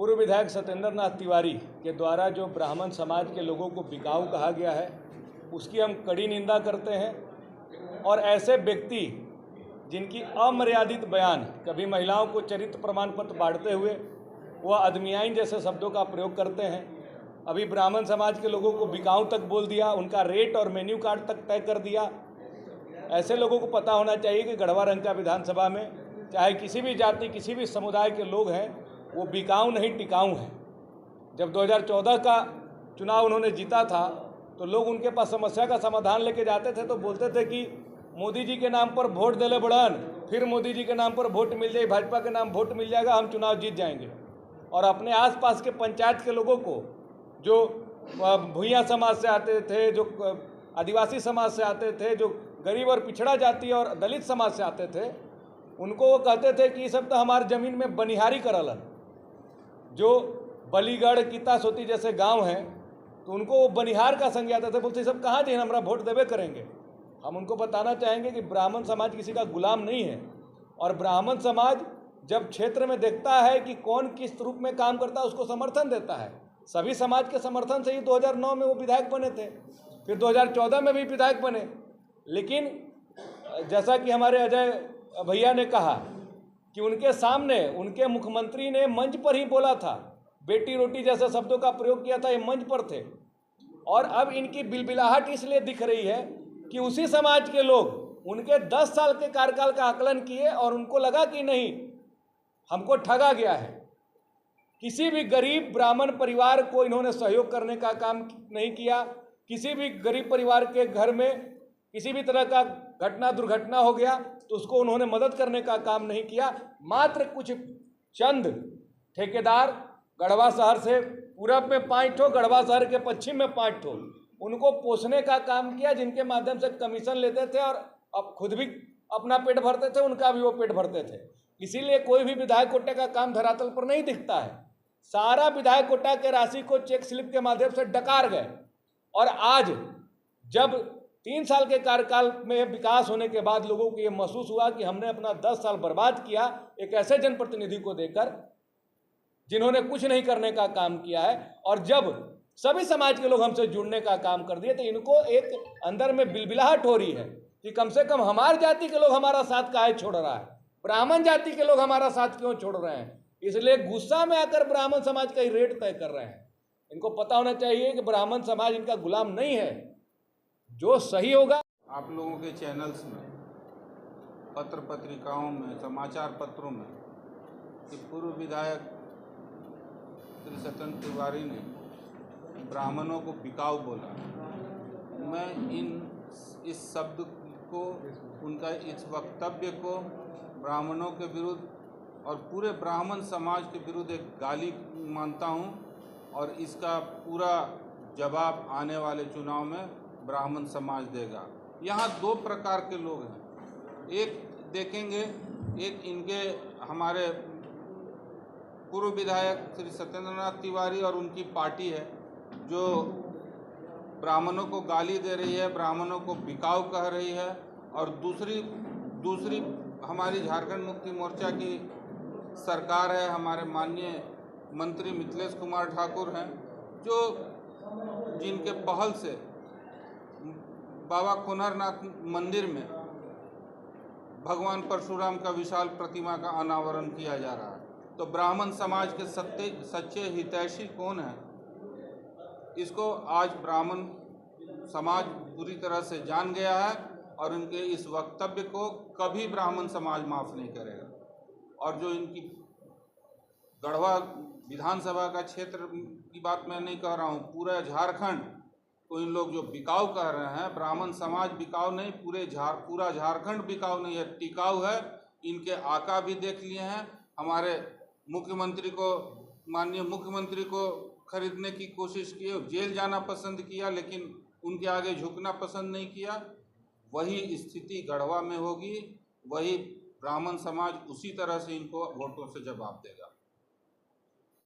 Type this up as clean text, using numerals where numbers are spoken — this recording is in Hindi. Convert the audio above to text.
पूर्व विधायक सत्येंद्र नाथ तिवारी के द्वारा जो ब्राह्मण समाज के लोगों को बिकाऊ कहा गया है, उसकी हम कड़ी निंदा करते हैं। और ऐसे व्यक्ति जिनकी अमर्यादित बयान, कभी महिलाओं को चरित्र प्रमाण पत्र बांटते हुए वह अदमियाइन जैसे शब्दों का प्रयोग करते हैं, अभी ब्राह्मण समाज के लोगों को बिकाऊ तक बोल दिया, उनका रेट और मेन्यू कार्ड तक तय कर दिया। ऐसे लोगों को पता होना चाहिए कि गढ़वा रंका विधानसभा में चाहे किसी भी जाति, किसी भी समुदाय के लोग हैं, वो बिकाऊ नहीं टिकाऊ हैं। जब 2014 का चुनाव उन्होंने जीता था तो लोग उनके पास समस्या का समाधान लेके जाते थे तो बोलते थे कि मोदी जी के नाम पर वोट देले बड़न, फिर मोदी जी के नाम पर वोट मिल जाए, भाजपा के नाम वोट मिल जाएगा, हम चुनाव जीत जाएंगे। और अपने आसपास के पंचायत के लोगों को, जो भूइयाँ समाज से आते थे, जो आदिवासी समाज से आते थे, जो गरीब और पिछड़ा जाति और दलित समाज से आते थे, उनको वो कहते थे कि ये सब तो हमारे ज़मीन में बनिहारी करलन। जो बलीगढ़, किता सोती जैसे गांव हैं तो उनको वो बनिहार का संज्ञा आते थे, बोलते सब कहाँ जाए, हमारा वोट देवे करेंगे। हम उनको बताना चाहेंगे कि ब्राह्मण समाज किसी का गुलाम नहीं है। और ब्राह्मण समाज जब क्षेत्र में देखता है कि कौन किस रूप में काम करता है, उसको समर्थन देता है। सभी समाज के समर्थन से ही 2009 में वो विधायक बने थे, फिर 2014 में भी विधायक बने। लेकिन जैसा कि हमारे अजय भैया ने कहा कि उनके सामने उनके मुख्यमंत्री ने मंच पर ही बोला था, बेटी रोटी जैसे शब्दों का प्रयोग किया था, ये मंच पर थे। और अब इनकी बिलबिलाहट इसलिए दिख रही है कि उसी समाज के लोग उनके 10 साल के कार्यकाल का आकलन किए और उनको लगा कि नहीं, हमको ठगा गया है। किसी भी गरीब ब्राह्मण परिवार को इन्होंने सहयोग करने का काम नहीं किया। किसी भी गरीब परिवार के घर में किसी भी तरह का घटना दुर्घटना हो गया तो उसको उन्होंने मदद करने का काम नहीं किया। मात्र कुछ चंद ठेकेदार, गढ़वा शहर से पूरब में 5 ठो, गढ़वा शहर के पश्चिम में 5 ठो, उनको पोसने का काम किया, जिनके माध्यम से कमीशन लेते थे और अब खुद भी अपना पेट भरते थे, उनका भी वो पेट भरते थे। इसीलिए कोई भी विधायक कोटे का काम धरातल पर नहीं दिखता है। सारा विधायक कोटा के राशि को चेक स्लिप के माध्यम से डकार गए। और आज जब 3 साल के कार्यकाल में विकास होने के बाद लोगों को ये महसूस हुआ कि हमने अपना 10 साल बर्बाद किया एक ऐसे जनप्रतिनिधि को देकर जिन्होंने कुछ नहीं करने का काम किया है, और जब सभी समाज के लोग हमसे जुड़ने का काम कर दिए तो इनको एक अंदर में बिलबिलाहट हो रही है कि कम से कम हमारी जाति के लोग हमारा साथ काहे छोड़ रहा है, ब्राह्मण जाति के लोग हमारा साथ क्यों छोड़ रहे हैं। इसलिए गुस्सा में आकर ब्राह्मण समाज का ही रेट तय कर रहे हैं। इनको पता होना चाहिए कि ब्राह्मण समाज इनका गुलाम नहीं है, जो सही होगा। आप लोगों के चैनल्स में, पत्र पत्रिकाओं में, समाचार पत्रों में कि पूर्व विधायक श्री सत्येंद्र तिवारी ने ब्राह्मणों को बिकाऊ बोला। मैं इस शब्द को, उनका इस वक्तव्य को ब्राह्मणों के विरुद्ध और पूरे ब्राह्मण समाज के विरुद्ध एक गाली मानता हूं, और इसका पूरा जवाब आने वाले चुनाव में ब्राह्मण समाज देगा। यहाँ 2 प्रकार के लोग हैं। एक देखेंगे, एक इनके हमारे पूर्व विधायक श्री सत्येंद्र नाथ तिवारी और उनकी पार्टी है, जो ब्राह्मणों को गाली दे रही है, ब्राह्मणों को बिकाऊ कह रही है। और दूसरी हमारी झारखंड मुक्ति मोर्चा की सरकार है, हमारे माननीय मंत्री मिथिलेश कुमार ठाकुर हैं, जो जिनके पहल से बाबा कोनरनाथ मंदिर में भगवान परशुराम का विशाल प्रतिमा का अनावरण किया जा रहा है। तो ब्राह्मण समाज के सच्चे हितैषी कौन है, इसको आज ब्राह्मण समाज पूरी तरह से जान गया है, और उनके इस वक्तव्य को कभी ब्राह्मण समाज माफ़ नहीं करेगा। और जो इनकी गढ़वा विधानसभा का क्षेत्र की बात मैं नहीं कह रहा हूँ, पूरा झारखंड को इन लोग जो बिकाऊ कह रहे हैं, ब्राह्मण समाज बिकाऊ नहीं, पूरा झारखंड बिकाऊ नहीं है, टिकाऊ है। इनके आका भी देख लिए हैं, हमारे मुख्यमंत्री को, माननीय मुख्यमंत्री को खरीदने की कोशिश की, जेल जाना पसंद किया, लेकिन उनके आगे झुकना पसंद नहीं किया। वही स्थिति गढ़वा में होगी, वही ब्राह्मण समाज उसी तरह से इनको वोटों से जवाब देगा।